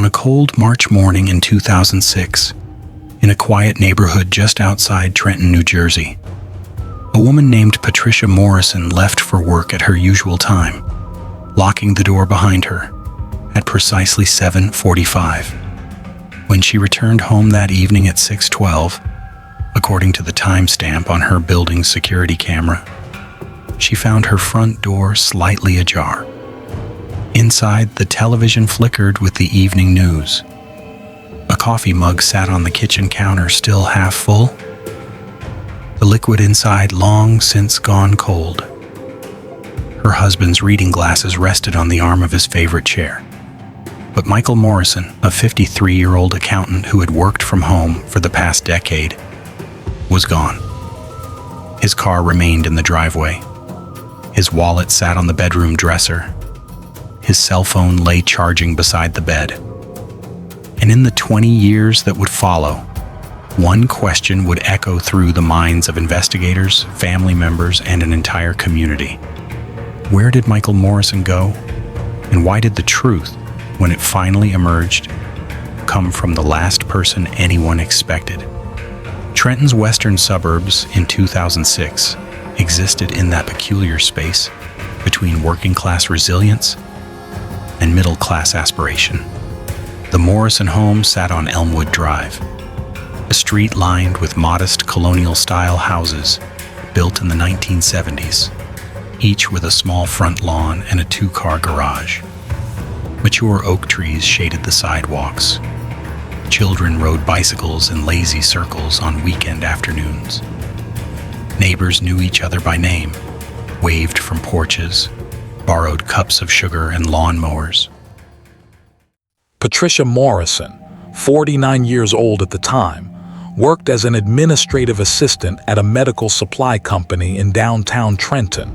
On a cold March morning in 2006, in a quiet neighborhood just outside Trenton, New Jersey, a woman named Patricia Morrison left for work at her usual time, locking the door behind her at precisely 7:45. When she returned home that evening at 6:12, according to the timestamp on her building's security camera, she found her front door slightly ajar. Inside, the television flickered with the evening news. A coffee mug sat on the kitchen counter, still half full, the liquid inside long since gone cold. Her husband's reading glasses rested on the arm of his favorite chair. But Michael Morrison, a 53-year-old accountant who had worked from home for the past decade, was gone. His car remained in the driveway. His wallet sat on the bedroom dresser. His cell phone lay charging beside the bed. And in the 20 years that would follow, one question would echo through the minds of investigators, family members, and an entire community. Where did Michael Morrison go? And why did the truth, when it finally emerged, come from the last person anyone expected? Trenton's western suburbs in 2006 existed in that peculiar space between working-class resilience and middle-class aspiration. The Morrison home sat on Elmwood Drive, a street lined with modest colonial-style houses built in the 1970s, each with a small front lawn and a two-car garage. Mature oak trees shaded the sidewalks. Children rode bicycles in lazy circles on weekend afternoons. Neighbors knew each other by name, waved from porches, borrowed cups of sugar and lawnmowers. Patricia Morrison, 49 years old at the time, worked as an administrative assistant at a medical supply company in downtown Trenton.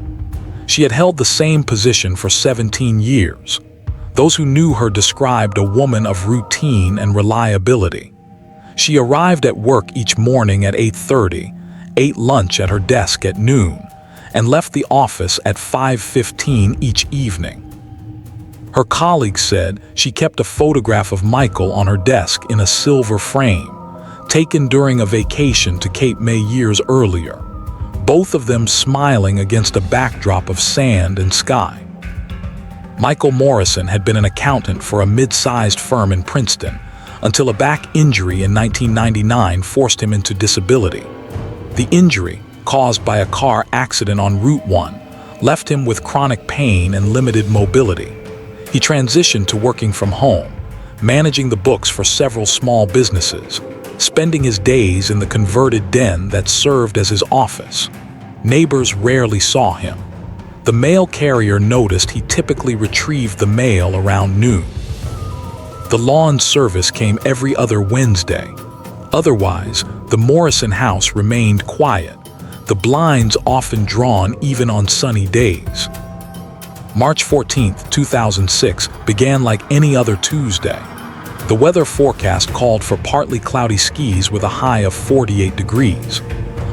She had held the same position for 17 years. Those who knew her described a woman of routine and reliability. She arrived at work each morning at 8:30, ate lunch at her desk at noon, and left the office at 5:15 each evening. Her colleagues said she kept a photograph of Michael on her desk in a silver frame, taken during a vacation to Cape May years earlier, both of them smiling against a backdrop of sand and sky. Michael Morrison had been an accountant for a mid-sized firm in Princeton until a back injury in 1999 forced him into disability. The injury, caused by a car accident on Route 1, left him with chronic pain and limited mobility. He transitioned to working from home, managing the books for several small businesses, spending his days in the converted den that served as his office. Neighbors rarely saw him. The mail carrier noticed he typically retrieved the mail around noon. The lawn service came every other Wednesday. Otherwise, the Morrison house remained quiet, the blinds often drawn even on sunny days. March 14, 2006 began like any other Tuesday. The weather forecast called for partly cloudy skies with a high of 48 degrees.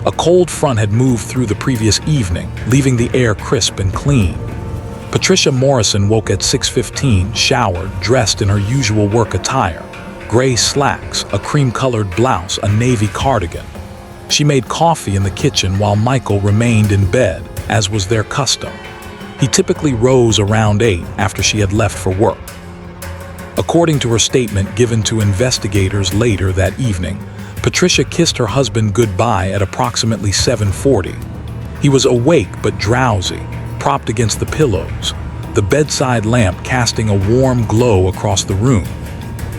A cold front had moved through the previous evening, leaving the air crisp and clean. Patricia Morrison woke at 6:15, showered, dressed in her usual work attire, gray slacks, a cream-colored blouse, a navy cardigan. She made coffee in the kitchen while Michael remained in bed, as was their custom. He typically rose around 8 after she had left for work. According to her statement given to investigators later that evening, Patricia kissed her husband goodbye at approximately 7:40. He was awake but drowsy, propped against the pillows, the bedside lamp casting a warm glow across the room.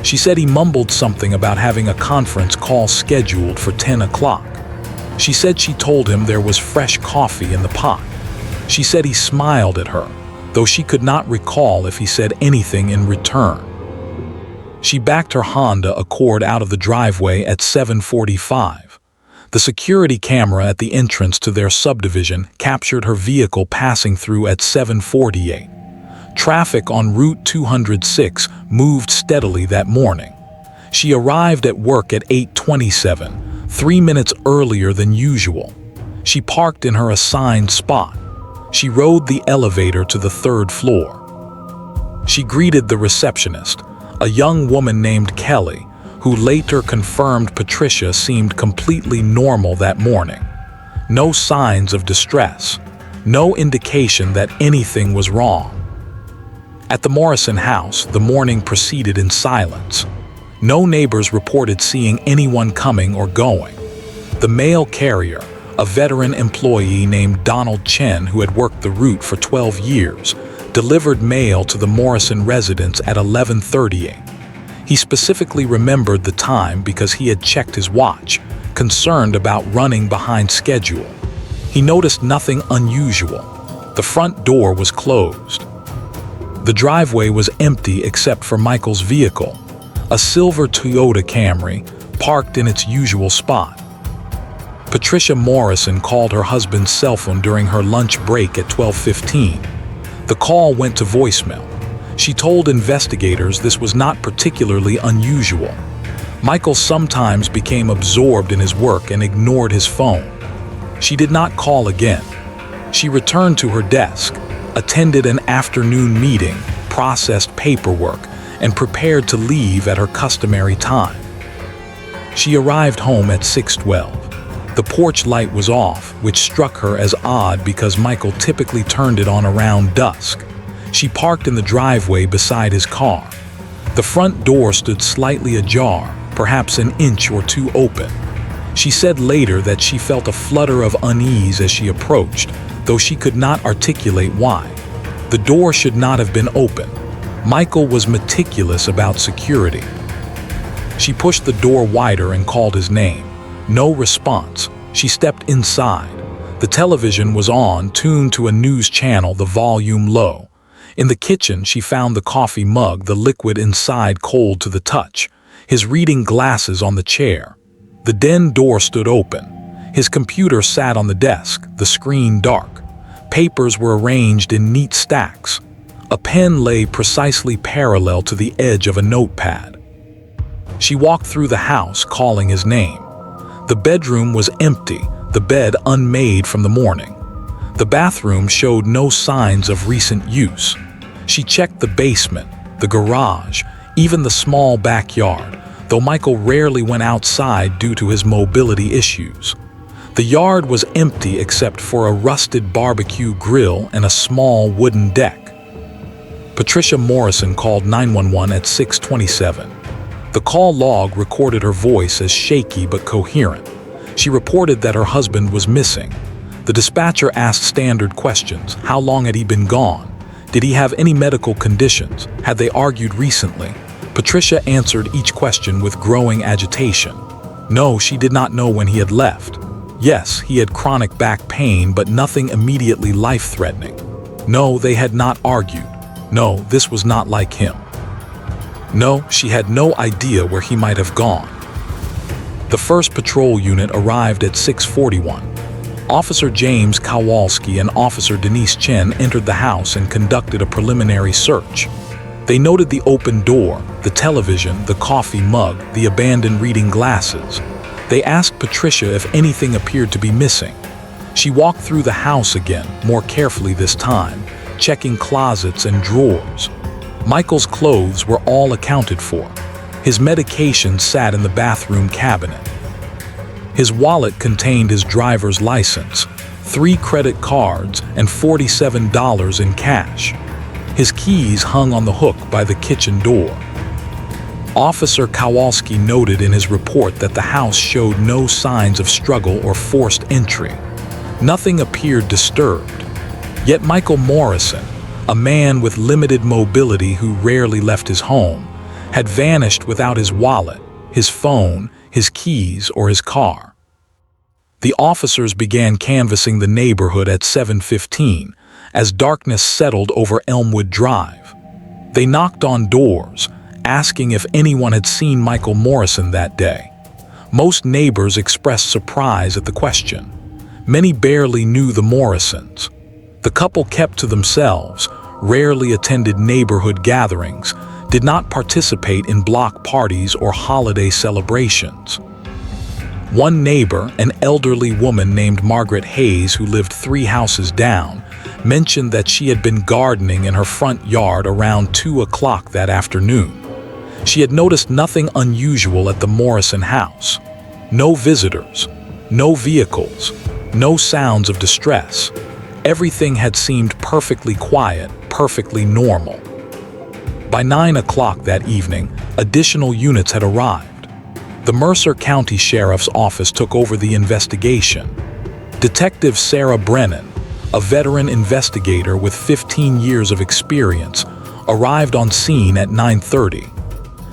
She said he mumbled something about having a conference call scheduled for 10 o'clock. She said she told him there was fresh coffee in the pot. She said he smiled at her, though she could not recall if he said anything in return. She backed her Honda Accord out of the driveway at 7:45. The security camera at the entrance to their subdivision captured her vehicle passing through at 7:48. Traffic on Route 206 moved steadily that morning. She arrived at work at 8:27, 3 minutes earlier than usual. She parked in her assigned spot. She rode the elevator to the third floor. She greeted the receptionist, a young woman named Kelly, who later confirmed Patricia seemed completely normal that morning. No signs of distress, no indication that anything was wrong. At the Morrison house, the morning proceeded in silence. No neighbors reported seeing anyone coming or going. The mail carrier, a veteran employee named Donald Chen who had worked the route for 12 years, delivered mail to the Morrison residence at 11:38. He specifically remembered the time because he had checked his watch, concerned about running behind schedule. He noticed nothing unusual. The front door was closed. The driveway was empty except for Michael's vehicle, a silver Toyota Camry, parked in its usual spot. Patricia Morrison called her husband's cell phone during her lunch break at 12:15. The call went to voicemail. She told investigators this was not particularly unusual. Michael sometimes became absorbed in his work and ignored his phone. She did not call again. She returned to her desk, attended an afternoon meeting, processed paperwork, and prepared to leave at her customary time. She arrived home at 6:12. The porch light was off, which struck her as odd because Michael typically turned it on around dusk. She parked in the driveway beside his car. The front door stood slightly ajar, perhaps an inch or two open. She said later that she felt a flutter of unease as she approached, though she could not articulate why. The door should not have been open. Michael was meticulous about security. She pushed the door wider and called his name. No response. She stepped inside. The television was on, tuned to a news channel, the volume low. In the kitchen, she found the coffee mug, the liquid inside cold to the touch, his reading glasses on the chair. The den door stood open. His computer sat on the desk, the screen dark. Papers were arranged in neat stacks. A pen lay precisely parallel to the edge of a notepad. She walked through the house, calling his name. The bedroom was empty, the bed unmade from the morning. The bathroom showed no signs of recent use. She checked the basement, the garage, even the small backyard, though Michael rarely went outside due to his mobility issues. The yard was empty except for a rusted barbecue grill and a small wooden deck. Patricia Morrison called 911 at 6:27. The call log recorded her voice as shaky but coherent. She reported that her husband was missing. The dispatcher asked standard questions. How long had he been gone? Did he have any medical conditions? Had they argued recently? Patricia answered each question with growing agitation. No, she did not know when he had left. Yes, he had chronic back pain, but nothing immediately life-threatening. No, they had not argued. No, this was not like him. No, she had no idea where he might have gone. The first patrol unit arrived at 6:41. Officer James Kowalski and Officer Denise Chen entered the house and conducted a preliminary search. They noted the open door, the television, the coffee mug, the abandoned reading glasses. They asked Patricia if anything appeared to be missing. She walked through the house again, more carefully this time, checking closets and drawers. Michael's clothes were all accounted for. His medication sat in the bathroom cabinet. His wallet contained his driver's license, 3 credit cards, and $47 in cash. His keys hung on the hook by the kitchen door. Officer Kowalski noted in his report that the house showed no signs of struggle or forced entry. Nothing appeared disturbed. Yet Michael Morrison, a man with limited mobility who rarely left his home, had vanished without his wallet, his phone, his keys, or his car. The officers began canvassing the neighborhood at 7:15 as darkness settled over Elmwood Drive. They knocked on doors, asking if anyone had seen Michael Morrison that day. Most neighbors expressed surprise at the question. Many barely knew the Morrisons. The couple kept to themselves, rarely attended neighborhood gatherings, did not participate in block parties or holiday celebrations. One neighbor, an elderly woman named Margaret Hayes who lived 3 houses down, mentioned that she had been gardening in her front yard around 2 o'clock that afternoon. She had noticed nothing unusual at the Morrison house. No visitors, no vehicles, no sounds of distress. Everything had seemed perfectly quiet, perfectly normal. By 9 o'clock that evening, additional units had arrived. The Mercer County Sheriff's Office took over the investigation. Detective Sarah Brennan, a veteran investigator with 15 years of experience, arrived on scene at 9:30.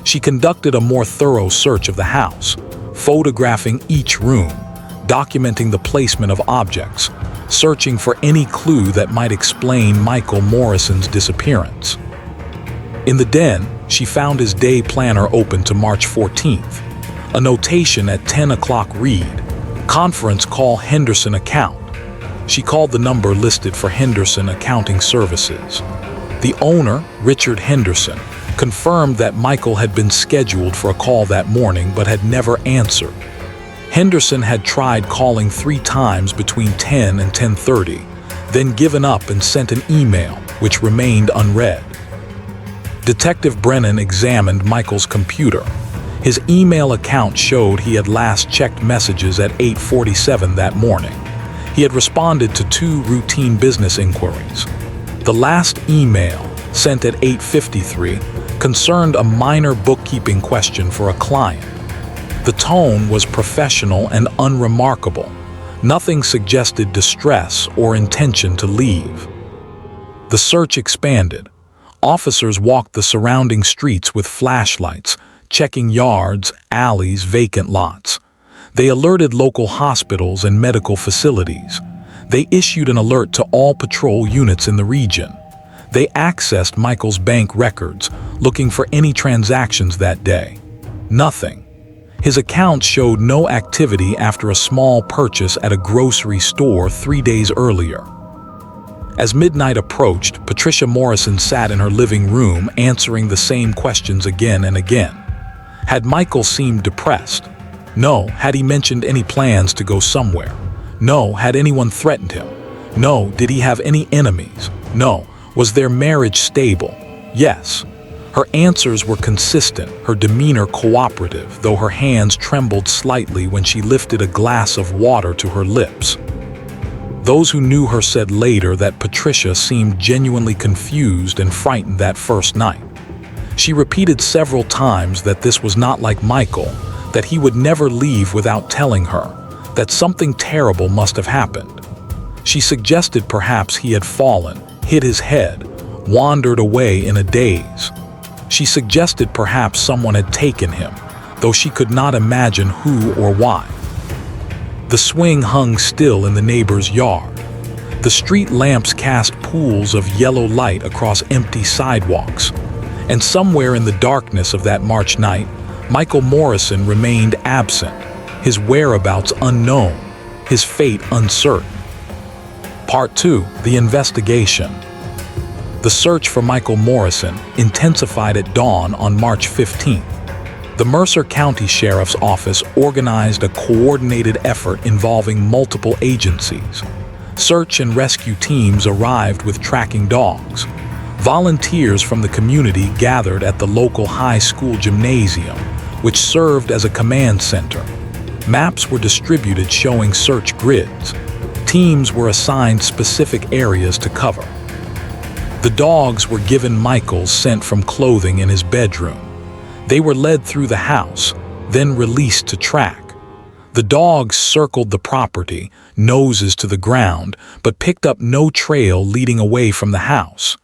She conducted a more thorough search of the house, photographing each room, documenting the placement of objects, searching for any clue that might explain Michael Morrison's disappearance. In the den, she found his day planner open to March 14th. A notation at 10 o'clock read, "Conference call Henderson account." She called the number listed for Henderson Accounting Services. The owner, Richard Henderson, confirmed that Michael had been scheduled for a call that morning but had never answered. Henderson had tried calling 3 times between 10 and 10:30, then given up and sent an email, which remained unread. Detective Brennan examined Michael's computer. His email account showed he had last checked messages at 8:47 that morning. He had responded to 2 routine business inquiries. The last email, sent at 8:53, concerned a minor bookkeeping question for a client. The tone was professional and unremarkable. Nothing suggested distress or intention to leave. The search expanded. Officers walked the surrounding streets with flashlights, checking yards, alleys, vacant lots. They alerted local hospitals and medical facilities. They issued an alert to all patrol units in the region. They accessed Michael's bank records, looking for any transactions that day. Nothing. His account showed no activity after a small purchase at a grocery store 3 days earlier. As midnight approached, Patricia Morrison sat in her living room answering the same questions again and again. Had Michael seemed depressed? No. Had he mentioned any plans to go somewhere? No. Had anyone threatened him? No. Did he have any enemies? No. Was their marriage stable? Yes. Her answers were consistent, her demeanor cooperative, though her hands trembled slightly when she lifted a glass of water to her lips. Those who knew her said later that Patricia seemed genuinely confused and frightened that first night. She repeated several times that this was not like Michael, that he would never leave without telling her, that something terrible must have happened. She suggested perhaps he had fallen, hit his head, wandered away in a daze. She suggested perhaps someone had taken him, though she could not imagine who or why. The swing hung still in the neighbor's yard. The street lamps cast pools of yellow light across empty sidewalks. And somewhere in the darkness of that March night, Michael Morrison remained absent, his whereabouts unknown, his fate uncertain. Part 2. The investigation. The search for Michael Morrison intensified at dawn on March 15th. The Mercer County Sheriff's Office organized a coordinated effort involving multiple agencies. Search and rescue teams arrived with tracking dogs. Volunteers from the community gathered at the local high school gymnasium, which served as a command center. Maps were distributed showing search grids. Teams were assigned specific areas to cover. The dogs were given Michael's scent from clothing in his bedroom. They were led through the house, then released to track. The dogs circled the property, noses to the ground, but picked up no trail leading away from the house.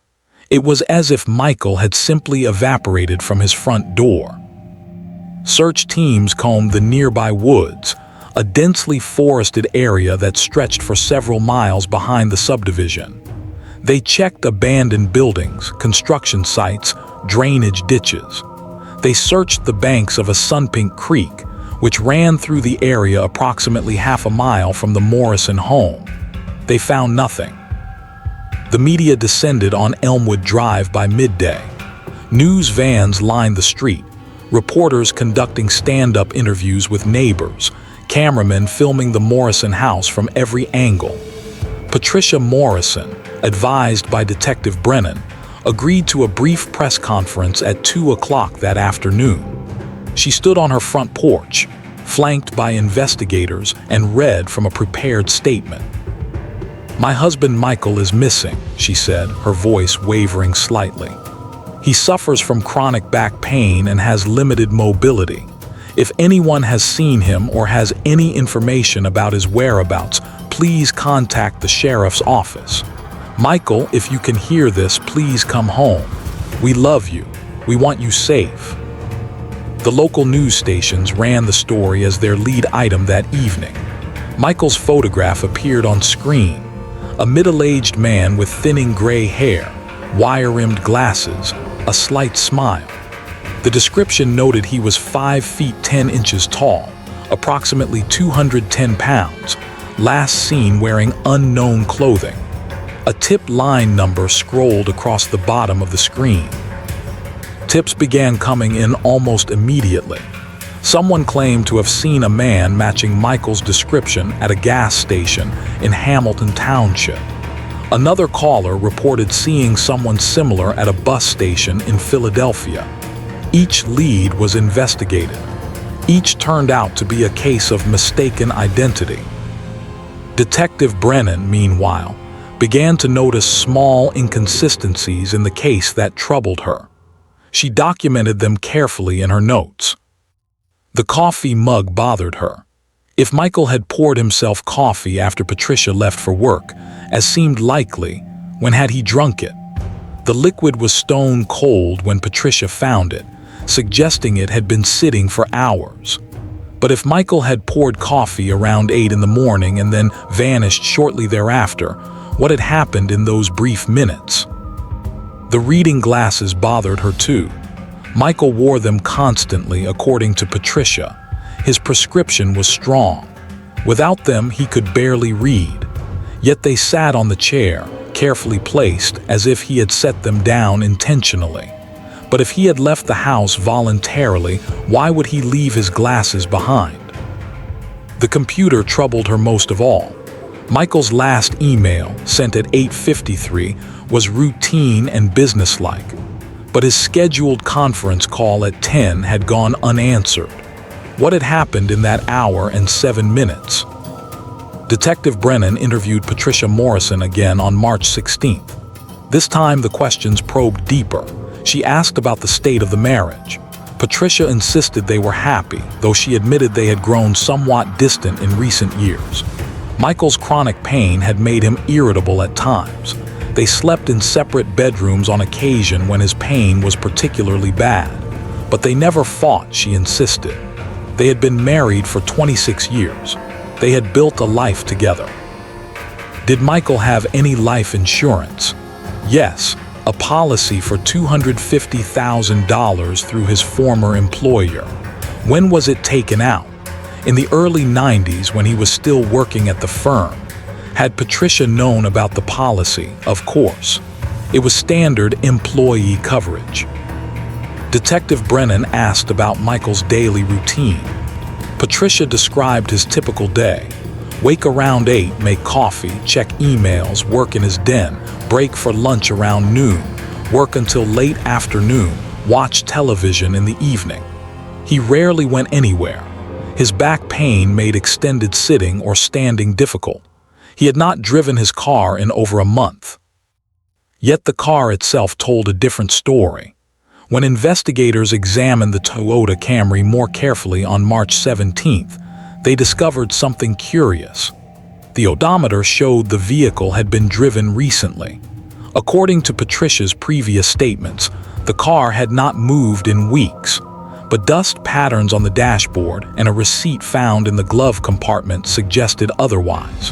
It was as if Michael had simply evaporated from his front door. Search teams combed the nearby woods, a densely forested area that stretched for several miles behind the subdivision. They checked abandoned buildings, construction sites, drainage ditches. They searched the banks of a Sunpink Creek, which ran through the area approximately half a mile from the Morrison home. They found nothing. The media descended on Elmwood Drive by midday. News vans lined the street, reporters conducting stand-up interviews with neighbors, cameramen filming the Morrison house from every angle. Patricia Morrison, advised by Detective Brennan, agreed to a brief press conference at 2 o'clock that afternoon. She stood on her front porch, flanked by investigators, and read from a prepared statement. "My husband Michael is missing," she said, her voice wavering slightly. "He suffers from chronic back pain and has limited mobility. If anyone has seen him or has any information about his whereabouts, please contact the sheriff's office. Michael, if you can hear this, please come home. We love you. We want you safe." The local news stations ran the story as their lead item that evening. Michael's photograph appeared on screen. A middle-aged man with thinning gray hair, wire-rimmed glasses, a slight smile. The description noted he was 5 feet 10 inches tall, approximately 210 pounds, last seen wearing unknown clothing. A tip line number scrolled across the bottom of the screen. Tips began coming in almost immediately. Someone claimed to have seen a man matching Michael's description at a gas station in Hamilton Township. Another caller reported seeing someone similar at a bus station in Philadelphia. Each lead was investigated. Each turned out to be a case of mistaken identity. Detective Brennan, meanwhile, began to notice small inconsistencies in the case that troubled her. She documented them carefully in her notes. The coffee mug bothered her. If Michael had poured himself coffee after Patricia left for work, as seemed likely, when had he drunk it? The liquid was stone cold when Patricia found it, suggesting it had been sitting for hours. But if Michael had poured coffee around 8 in the morning and then vanished shortly thereafter, what had happened in those brief minutes? The reading glasses bothered her too. Michael wore them constantly, according to Patricia. His prescription was strong. Without them, he could barely read. Yet they sat on the chair, carefully placed, as if he had set them down intentionally. But if he had left the house voluntarily, why would he leave his glasses behind? The computer troubled her most of all. Michael's last email, sent at 8:53, was routine and businesslike. But his scheduled conference call at 10 had gone unanswered. What had happened in that hour and 7 minutes? Detective Brennan interviewed Patricia Morrison again on March 16th. This time the questions probed deeper. She asked about the state of the marriage. Patricia insisted they were happy, though she admitted they had grown somewhat distant in recent years. Michael's chronic pain had made him irritable at times. They slept in separate bedrooms on occasion when his pain was particularly bad. But they never fought, she insisted. They had been married for 26 years. They had built a life together. Did Michael have any life insurance? Yes, a policy for $250,000 through his former employer. When was it taken out? In the early 90s, when he was still working at the firm. Had Patricia known about the policy? Of course. It was standard employee coverage. Detective Brennan asked about Michael's daily routine. Patricia described his typical day. Wake around 8, make coffee, check emails, work in his den, break for lunch around noon, work until late afternoon, watch television in the evening. He rarely went anywhere. His back pain made extended sitting or standing difficult. He had not driven his car in over a month. Yet the car itself told a different story. When investigators examined the Toyota Camry more carefully on March 17th, they discovered something curious. The odometer showed the vehicle had been driven recently. According to Patricia's previous statements, the car had not moved in weeks, but dust patterns on the dashboard and a receipt found in the glove compartment suggested otherwise.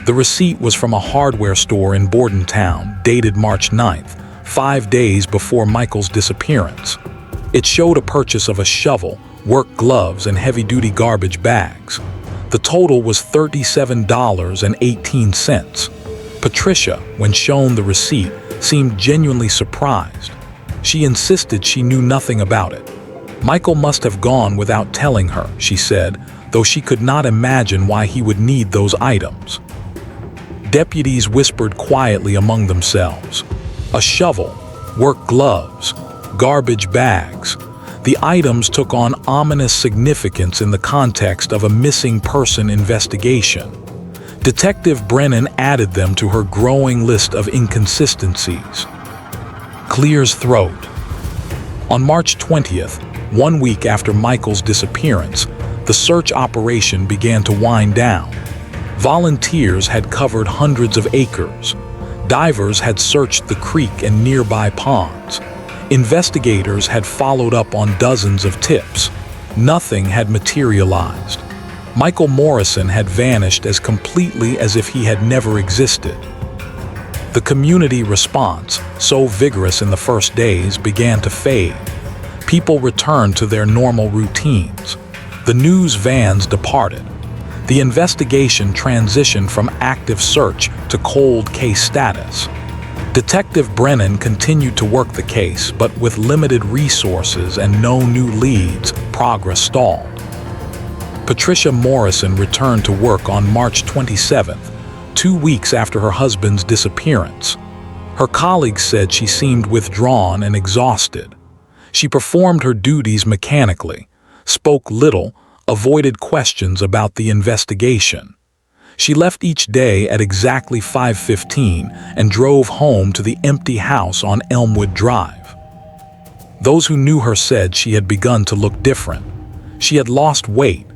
The receipt was from a hardware store in Bordentown, dated March 9th, 5 days before Michael's disappearance. It showed a purchase of a shovel, work gloves, and heavy-duty garbage bags. The total was $37.18. Patricia, when shown the receipt, seemed genuinely surprised. She insisted she knew nothing about it. Michael must have gone without telling her, she said, though she could not imagine why he would need those items. Deputies whispered quietly among themselves. A shovel, work gloves, garbage bags. The items took on ominous significance in the context of a missing person investigation. Detective Brennan added them to her growing list of inconsistencies. Clears throat. On March 20th, 1 week after Michael's disappearance, the search operation began to wind down. Volunteers had covered hundreds of acres. Divers had searched the creek and nearby ponds. Investigators had followed up on dozens of tips. Nothing had materialized. Michael Morrison had vanished as completely as if he had never existed. The community response, so vigorous in the first days, began to fade. People returned to their normal routines. The news vans departed. The investigation transitioned from active search to cold case status. Detective Brennan continued to work the case, but with limited resources and no new leads, progress stalled. Patricia Morrison returned to work on March 27th, 2 weeks after her husband's disappearance. Her colleagues said she seemed withdrawn and exhausted. She performed her duties mechanically, spoke little, avoided questions about the investigation. She left each day at exactly 5:15 and drove home to the empty house on Elmwood Drive. Those who knew her said she had begun to look different. She had lost weight.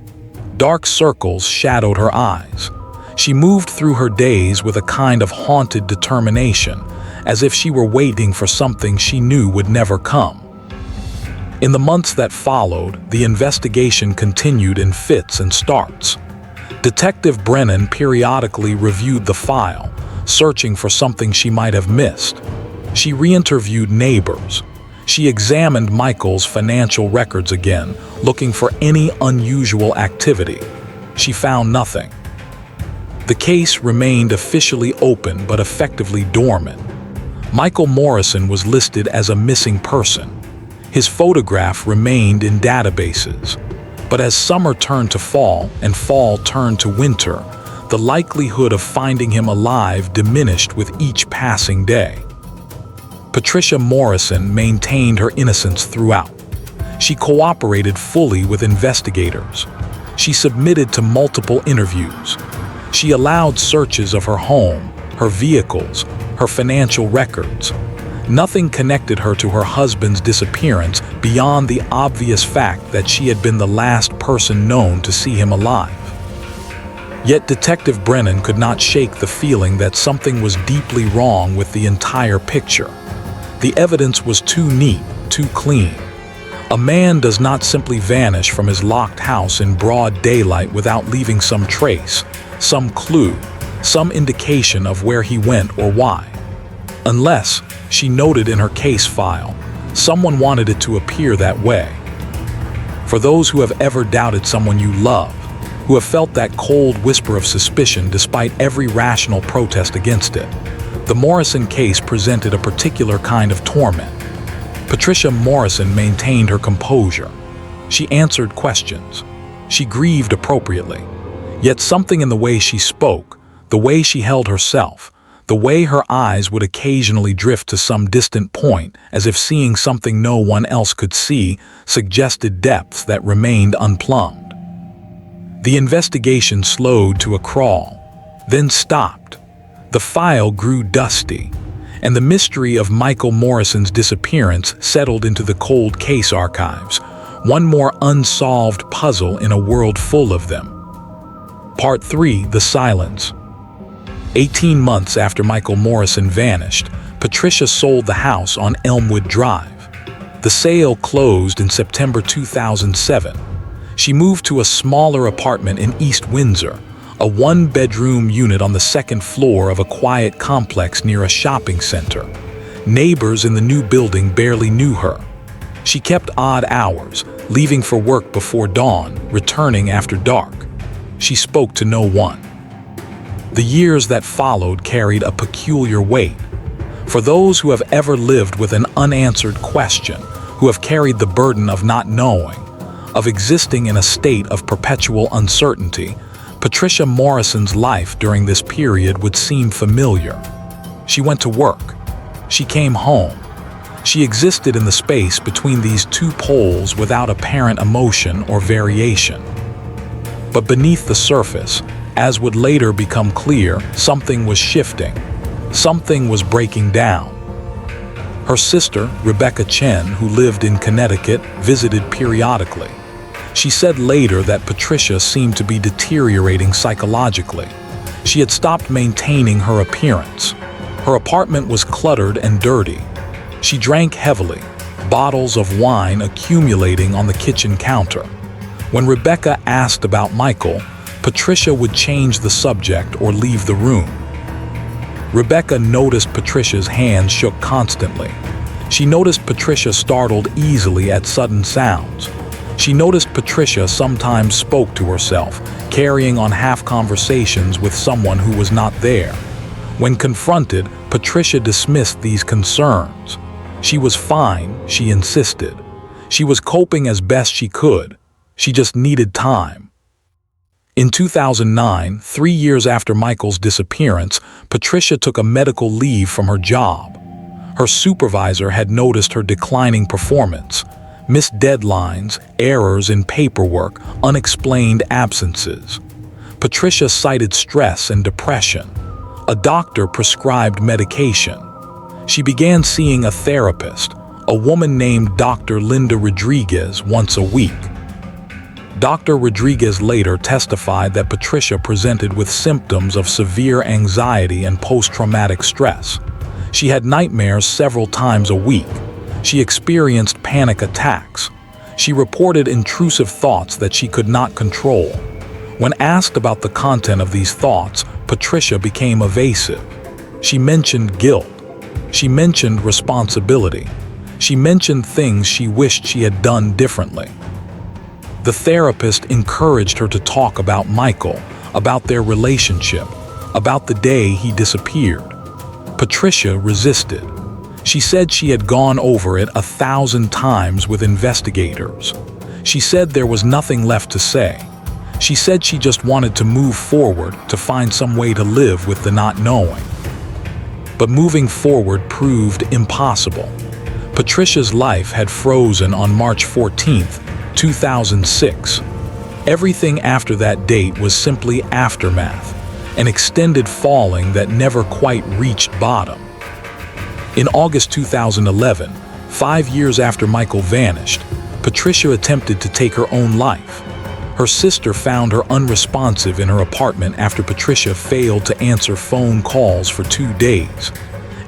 Dark circles shadowed her eyes. She moved through her days with a kind of haunted determination, as if she were waiting for something she knew would never come. In the months that followed, the investigation continued in fits and starts. Detective Brennan periodically reviewed the file, searching for something she might have missed. She re-interviewed neighbors. She examined Michael's financial records again, looking for any unusual activity. She found nothing. The case remained officially open but effectively dormant. Michael Morrison was listed as a missing person. His photograph remained in databases. But as summer turned to fall and fall turned to winter, the likelihood of finding him alive diminished with each passing day. Patricia Morrison maintained her innocence throughout. She cooperated fully with investigators. She submitted to multiple interviews. She allowed searches of her home, her vehicles, her financial records. Nothing connected her to her husband's disappearance beyond the obvious fact that she had been the last person known to see him alive. Yet Detective Brennan could not shake the feeling that something was deeply wrong with the entire picture. The evidence was too neat, too clean. A man does not simply vanish from his locked house in broad daylight without leaving some trace, some clue, some indication of where he went or why. Unless, she noted in her case file, someone wanted it to appear that way. For those who have ever doubted someone you love, who have felt that cold whisper of suspicion despite every rational protest against it, the Morrison case presented a particular kind of torment. Patricia Morrison maintained her composure. She answered questions. She grieved appropriately. Yet something in the way she spoke, the way she held herself, the way her eyes would occasionally drift to some distant point, as if seeing something no one else could see, suggested depths that remained unplumbed. The investigation slowed to a crawl, then stopped. The file grew dusty, and the mystery of Michael Morrison's disappearance settled into the cold case archives, one more unsolved puzzle in a world full of them. Part 3: The Silence. 18 months after Michael Morrison vanished, Patricia sold the house on Elmwood Drive. The sale closed in September 2007. She moved to a smaller apartment in East Windsor, a one-bedroom unit on the second floor of a quiet complex near a shopping center. Neighbors in the new building barely knew her. She kept odd hours, leaving for work before dawn, returning after dark. She spoke to no one. The years that followed carried a peculiar weight. For those who have ever lived with an unanswered question, who have carried the burden of not knowing, of existing in a state of perpetual uncertainty, Patricia Morrison's life during this period would seem familiar. She went to work. She came home. She existed in the space between these two poles without apparent emotion or variation. But beneath the surface, as would later become clear, something was shifting. Something was breaking down. Her sister, Rebecca Chen, who lived in Connecticut, visited periodically. She said later that Patricia seemed to be deteriorating psychologically. She had stopped maintaining her appearance. Her apartment was cluttered and dirty. She drank heavily, bottles of wine accumulating on the kitchen counter. When Rebecca asked about Michael, Patricia would change the subject or leave the room. Rebecca noticed Patricia's hands shook constantly. She noticed Patricia startled easily at sudden sounds. She noticed Patricia sometimes spoke to herself, carrying on half conversations with someone who was not there. When confronted, Patricia dismissed these concerns. She was fine, she insisted. She was coping as best she could. She just needed time. In 2009, 3 years after Michael's disappearance, Patricia took a medical leave from her job. Her supervisor had noticed her declining performance, missed deadlines, errors in paperwork, unexplained absences. Patricia cited stress and depression. A doctor prescribed medication. She began seeing a therapist, a woman named Dr. Linda Rodriguez, once a week. Dr. Rodriguez later testified that Patricia presented with symptoms of severe anxiety and post-traumatic stress. She had nightmares several times a week. She experienced panic attacks. She reported intrusive thoughts that she could not control. When asked about the content of these thoughts, Patricia became evasive. She mentioned guilt. She mentioned responsibility. She mentioned things she wished she had done differently. The therapist encouraged her to talk about Michael, about their relationship, about the day he disappeared. Patricia resisted. She said she had gone over it 1,000 times with investigators. She said there was nothing left to say. She said she just wanted to move forward, to find some way to live with the not knowing. But moving forward proved impossible. Patricia's life had frozen on March 14th, 2006. Everything after that date was simply aftermath, an extended falling that never quite reached bottom. In August 2011, 5 years after Michael vanished, Patricia attempted to take her own life. Her sister found her unresponsive in her apartment after Patricia failed to answer phone calls for 2 days.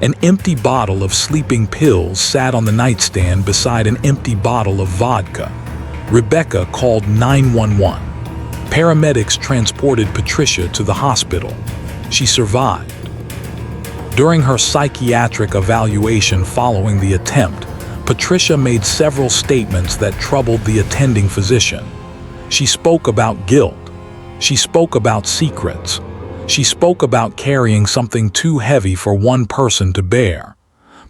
An empty bottle of sleeping pills sat on the nightstand beside an empty bottle of vodka. Rebecca called 911. Paramedics transported Patricia to the hospital. She survived. During her psychiatric evaluation following the attempt, Patricia made several statements that troubled the attending physician. She spoke about guilt. She spoke about secrets. She spoke about carrying something too heavy for one person to bear.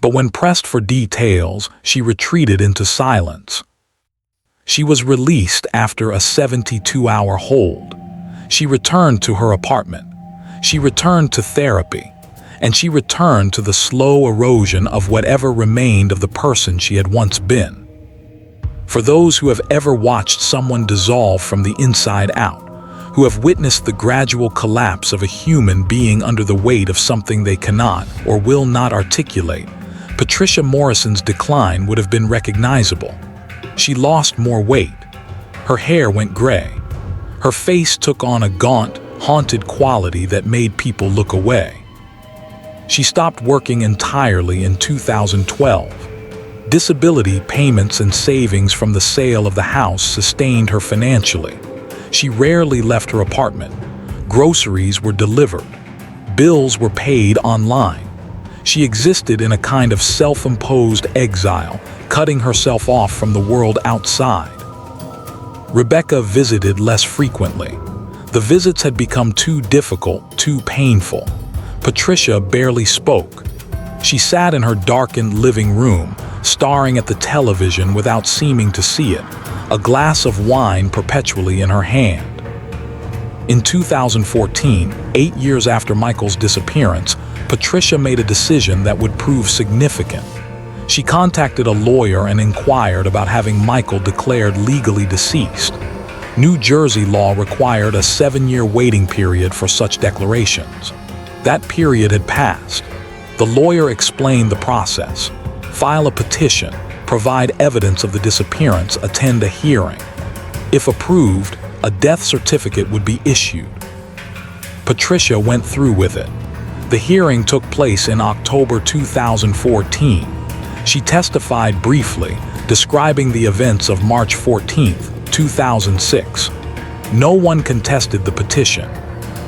But when pressed for details, she retreated into silence. She was released after a 72-hour hold. She returned to her apartment. She returned to therapy. And she returned to the slow erosion of whatever remained of the person she had once been. For those who have ever watched someone dissolve from the inside out, who have witnessed the gradual collapse of a human being under the weight of something they cannot or will not articulate, Patricia Morrison's decline would have been recognizable. She lost more weight. Her hair went gray. Her face took on a gaunt, haunted quality that made people look away. She stopped working entirely in 2012. Disability payments and savings from the sale of the house sustained her financially. She rarely left her apartment. Groceries were delivered. Bills were paid online. She existed in a kind of self-imposed exile, cutting herself off from the world outside. Rebecca visited less frequently. The visits had become too difficult, too painful. Patricia barely spoke. She sat in her darkened living room, staring at the television without seeming to see it, a glass of wine perpetually in her hand. In 2014, 8 years after Michael's disappearance, Patricia made a decision that would prove significant. She contacted a lawyer and inquired about having Michael declared legally deceased. New Jersey law required a 7-year waiting period for such declarations. That period had passed. The lawyer explained the process. File a petition, provide evidence of the disappearance, attend a hearing. If approved, a death certificate would be issued. Patricia went through with it. The hearing took place in October 2014. She testified briefly, describing the events of March 14, 2006. No one contested the petition.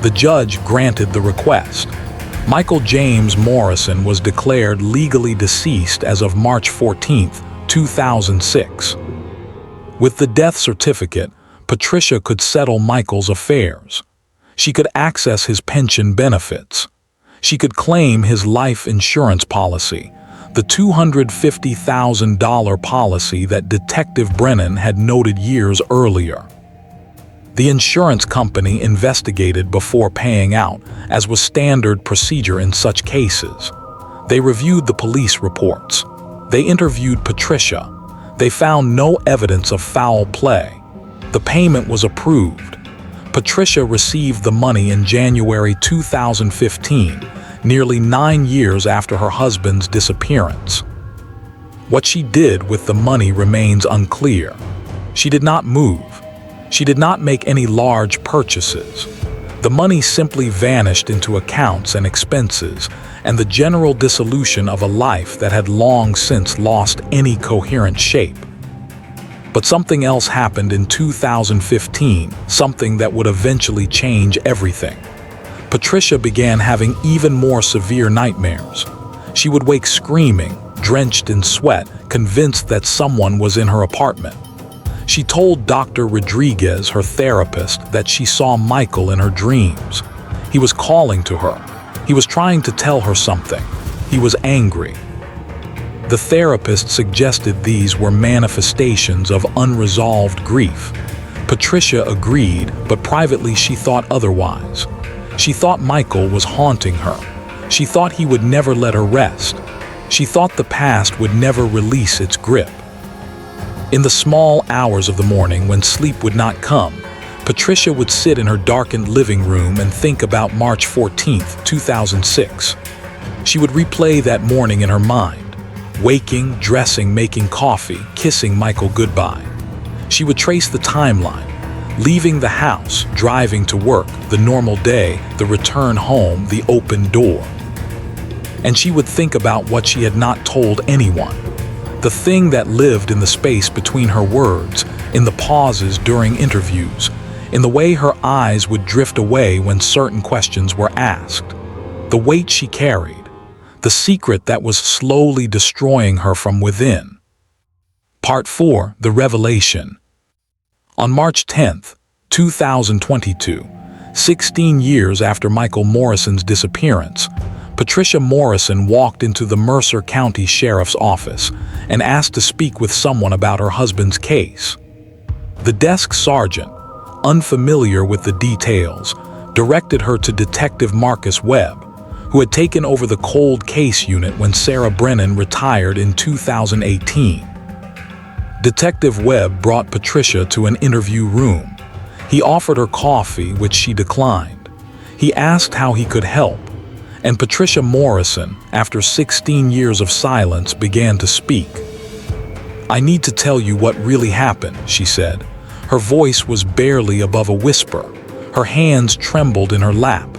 The judge granted the request. Michael James Morrison was declared legally deceased as of March 14, 2006. With the death certificate, Patricia could settle Michael's affairs. She could access his pension benefits. She could claim his life insurance policy, the $250,000 policy that Detective Brennan had noted years earlier. The insurance company investigated before paying out, as was standard procedure in such cases. They reviewed the police reports. They interviewed Patricia. They found no evidence of foul play. The payment was approved. Patricia received the money in January 2015, nearly 9 years after her husband's disappearance. What she did with the money remains unclear. She did not move. She did not make any large purchases. The money simply vanished into accounts and expenses, and the general dissolution of a life that had long since lost any coherent shape. But something else happened in 2015, something that would eventually change everything. Patricia began having even more severe nightmares. She would wake screaming, drenched in sweat, convinced that someone was in her apartment. She told Dr. Rodriguez, her therapist, that she saw Michael in her dreams. He was calling to her. He was trying to tell her something. He was angry. The therapist suggested these were manifestations of unresolved grief. Patricia agreed, but privately she thought otherwise. She thought Michael was haunting her. She thought he would never let her rest. She thought the past would never release its grip. In the small hours of the morning when sleep would not come, Patricia would sit in her darkened living room and think about March 14, 2006. She would replay that morning in her mind, waking, dressing, making coffee, kissing Michael goodbye. She would trace the timeline, leaving the house, driving to work, the normal day, the return home, the open door. And she would think about what she had not told anyone, the thing that lived in the space between her words, in the pauses during interviews, in the way her eyes would drift away when certain questions were asked, the weight she carried, the secret that was slowly destroying her from within. Part 4, The Revelation. On March 10, 2022, 16 years after Michael Morrison's disappearance, Patricia Morrison walked into the Mercer County Sheriff's Office and asked to speak with someone about her husband's case. The desk sergeant, unfamiliar with the details, directed her to Detective Marcus Webb, who had taken over the cold case unit when Sarah Brennan retired in 2018. Detective Webb brought Patricia to an interview room. He offered her coffee, which she declined. He asked how he could help, and Patricia Morrison, after 16 years of silence, began to speak. "I need to tell you what really happened," she said. Her voice was barely above a whisper. Her hands trembled in her lap.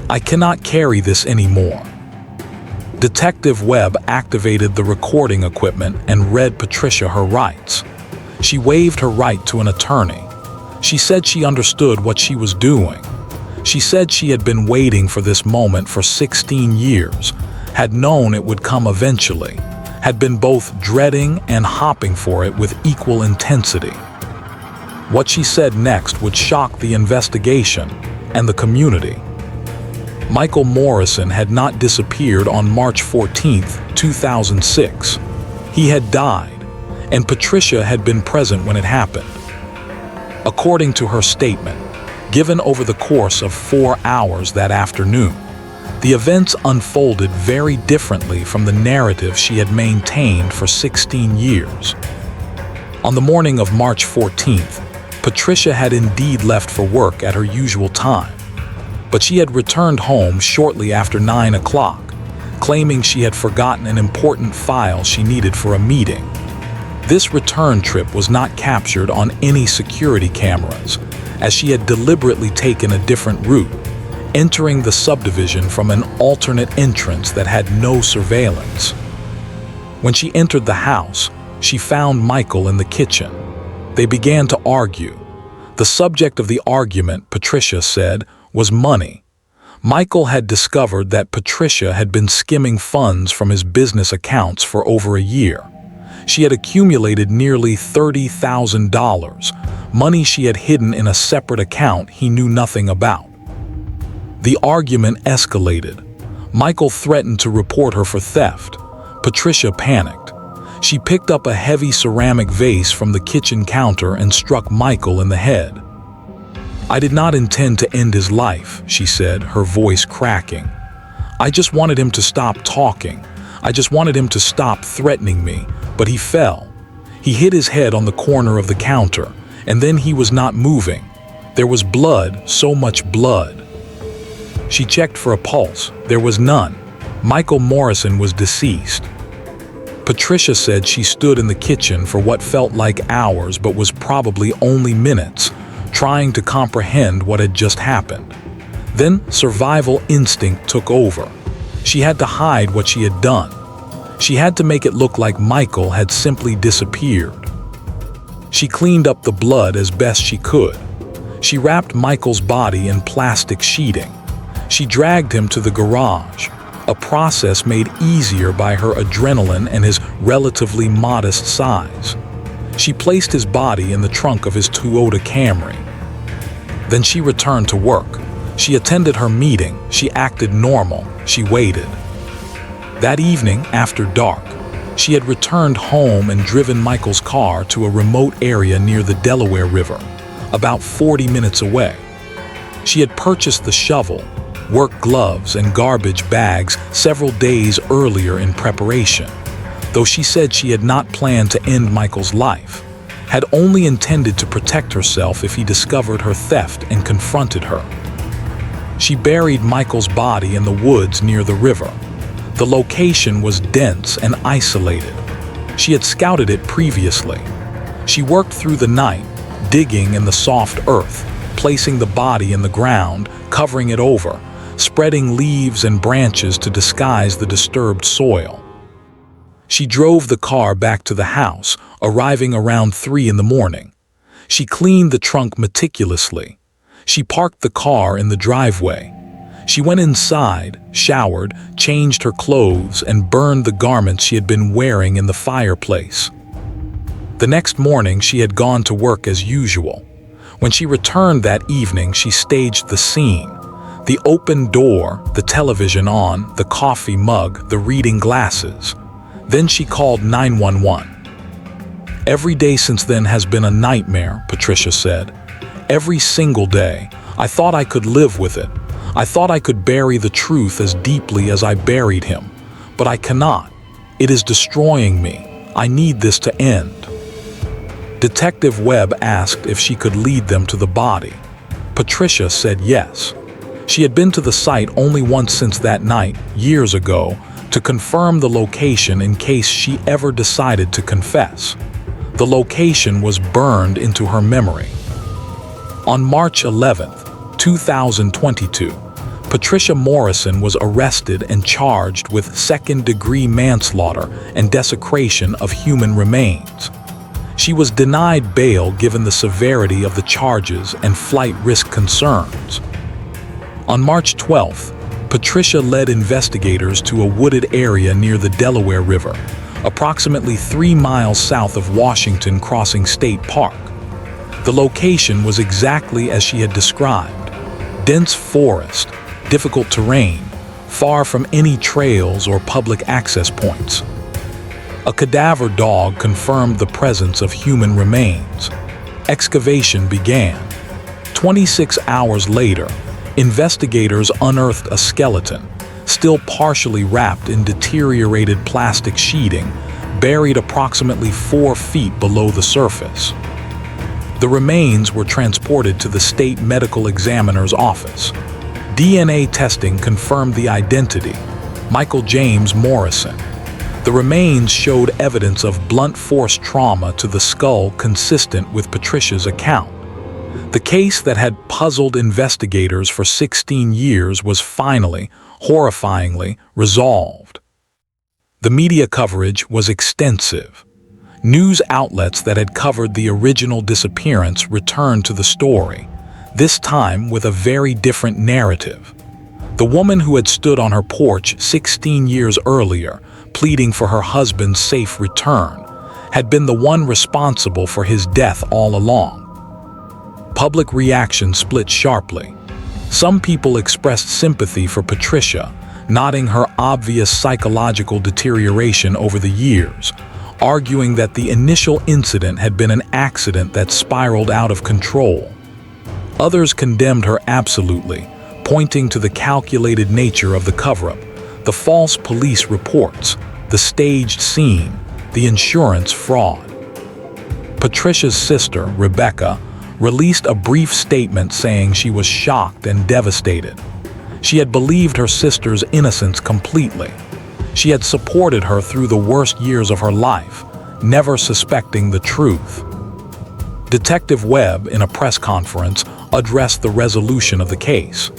"I cannot carry this anymore." Detective Webb activated the recording equipment and read Patricia her rights. She waived her right to an attorney. She said she understood what she was doing. She said she had been waiting for this moment for 16 years, had known it would come eventually, had been both dreading and hopping for it with equal intensity. What she said next would shock the investigation and the community. Michael Morrison had not disappeared on March 14, 2006. He had died, and Patricia had been present when it happened. According to her statement, given over the course of 4 hours that afternoon, The events unfolded very differently from the narrative she had maintained for 16 years. On the morning of March 14th, Patricia had indeed left for work at her usual time, but she had returned home shortly after 9 o'clock, claiming she had forgotten an important file she needed for a meeting. This return trip was not captured on any security cameras, as she had deliberately taken a different route, entering the subdivision from an alternate entrance that had no surveillance. When she entered the house, she found Michael in the kitchen. They began to argue. The subject of the argument, Patricia said, was money. Michael had discovered that Patricia had been skimming funds from his business accounts for over a year. She had accumulated nearly $30,000, money she had hidden in a separate account he knew nothing about. The argument escalated. Michael threatened to report her for theft. Patricia panicked. She picked up a heavy ceramic vase from the kitchen counter and struck Michael in the head. "I did not intend to end his life," she said, her voice cracking. "I just wanted him to stop talking. I just wanted him to stop threatening me, but he fell. He hit his head on the corner of the counter, and then he was not moving. There was blood, so much blood." She checked for a pulse. There was none. Michael Morrison was deceased. Patricia said she stood in the kitchen for what felt like hours but was probably only minutes, trying to comprehend what had just happened. Then survival instinct took over. She had to hide what she had done. She had to make it look like Michael had simply disappeared. She cleaned up the blood as best she could. She wrapped Michael's body in plastic sheeting. She dragged him to the garage, a process made easier by her adrenaline and his relatively modest size. She placed his body in the trunk of his Toyota Camry. Then she returned to work. She attended her meeting. She acted normal. She waited. That evening, after dark, she had returned home and driven Michael's car to a remote area near the Delaware River, about 40 minutes away. She had purchased the shovel, work gloves, and garbage bags several days earlier in preparation, though she said she had not planned to end Michael's life, had only intended to protect herself if he discovered her theft and confronted her. She buried Michael's body in the woods near the river. The location was dense and isolated. She had scouted it previously. She worked through the night, digging in the soft earth, placing the body in the ground, covering it over, spreading leaves and branches to disguise the disturbed soil. She drove the car back to the house, arriving around 3 in the morning. She cleaned the trunk meticulously. She parked the car in the driveway. She went inside, showered, changed her clothes, and burned the garments she had been wearing in the fireplace. The next morning, she had gone to work as usual. When she returned that evening, she staged the scene. The open door, the television on, the coffee mug, the reading glasses. Then she called 911. "Every day since then has been a nightmare," Patricia said. "Every single day. I thought I could live with it. I thought I could bury the truth as deeply as I buried him. But I cannot. It is destroying me. I need this to end." Detective Webb asked if she could lead them to the body. Patricia said yes. She had been to the site only once since that night, years ago, to confirm the location in case she ever decided to confess. The location was burned into her memory. On March 11th, 2022, Patricia Morrison was arrested and charged with second-degree manslaughter and desecration of human remains. She was denied bail given the severity of the charges and flight risk concerns. On March 12th, Patricia led investigators to a wooded area near the Delaware River, approximately 3 miles south of Washington Crossing State Park. The location was exactly as she had described: dense forest, difficult terrain, far from any trails or public access points. A cadaver dog confirmed the presence of human remains. Excavation began. 26 hours later, investigators unearthed a skeleton, still partially wrapped in deteriorated plastic sheeting, buried approximately 4 feet below the surface. The remains were transported to the state medical examiner's office. DNA testing confirmed the identity: Michael James Morrison. The remains showed evidence of blunt force trauma to the skull consistent with Patricia's account. The case that had puzzled investigators for 16 years was finally, horrifyingly, resolved. The media coverage was extensive. News outlets that had covered the original disappearance returned to the story, this time with a very different narrative. The woman who had stood on her porch 16 years earlier, pleading for her husband's safe return, had been the one responsible for his death all along. Public reaction split sharply. Some people expressed sympathy for Patricia, noting her obvious psychological deterioration over the years, arguing that the initial incident had been an accident that spiraled out of control. Others condemned her absolutely, pointing to the calculated nature of the cover-up, the false police reports, the staged scene, the insurance fraud. Patricia's sister, Rebecca, released a brief statement saying she was shocked and devastated. She had believed her sister's innocence completely. She had supported her through the worst years of her life, never suspecting the truth. Detective Webb, in a press conference, addressed the resolution of the case.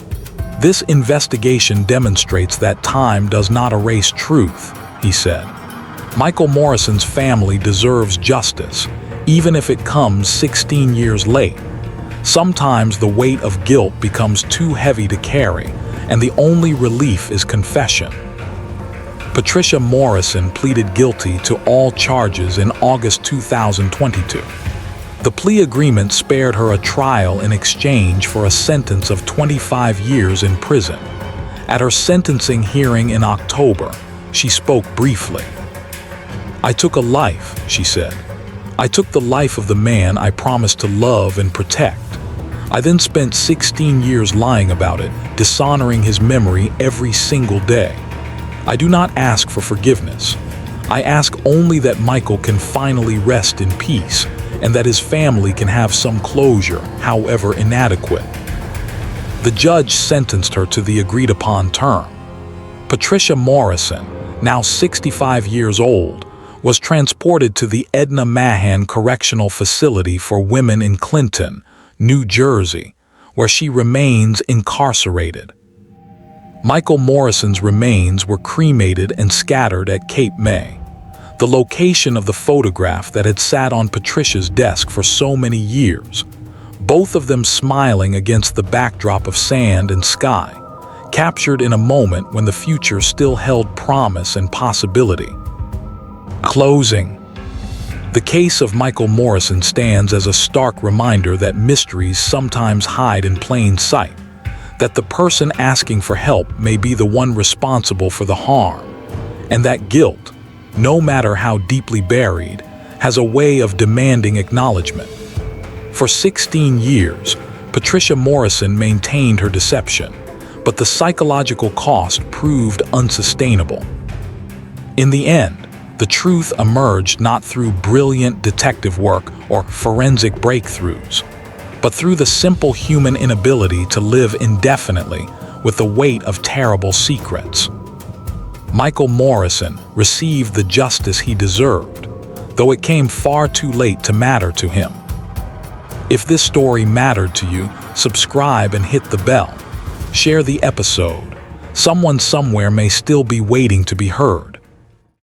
"This investigation demonstrates that time does not erase truth," he said. "Michael Morrison's family deserves justice, even if it comes 16 years late. Sometimes the weight of guilt becomes too heavy to carry, and the only relief is confession." Patricia Morrison pleaded guilty to all charges in August 2022. The plea agreement spared her a trial in exchange for a sentence of 25 years in prison. At her sentencing hearing in October, she spoke briefly. "I took a life," she said. "I took the life of the man I promised to love and protect. I then spent 16 years lying about it, dishonoring his memory every single day. I do not ask for forgiveness. I ask only that Michael can finally rest in peace, and that his family can have some closure, however inadequate." The judge sentenced her to the agreed-upon term. Patricia Morrison, now 65 years old, was transported to the Edna Mahan Correctional Facility for Women in Clinton, New Jersey, where she remains incarcerated. Michael Morrison's remains were cremated and scattered at Cape May, the location of the photograph that had sat on Patricia's desk for so many years, both of them smiling against the backdrop of sand and sky, captured in a moment when the future still held promise and possibility. Closing. The case of Michael Morrison stands as a stark reminder that mysteries sometimes hide in plain sight, that the person asking for help may be the one responsible for the harm, and that guilt, no matter how deeply buried, has a way of demanding acknowledgement. For 16 years, Patricia Morrison maintained her deception, but the psychological cost proved unsustainable. In the end, the truth emerged not through brilliant detective work or forensic breakthroughs, but through the simple human inability to live indefinitely with the weight of terrible secrets. Michael Morrison received the justice he deserved, though it came far too late to matter to him. If this story mattered to you, subscribe and hit the bell. Share the episode. Someone somewhere may still be waiting to be heard.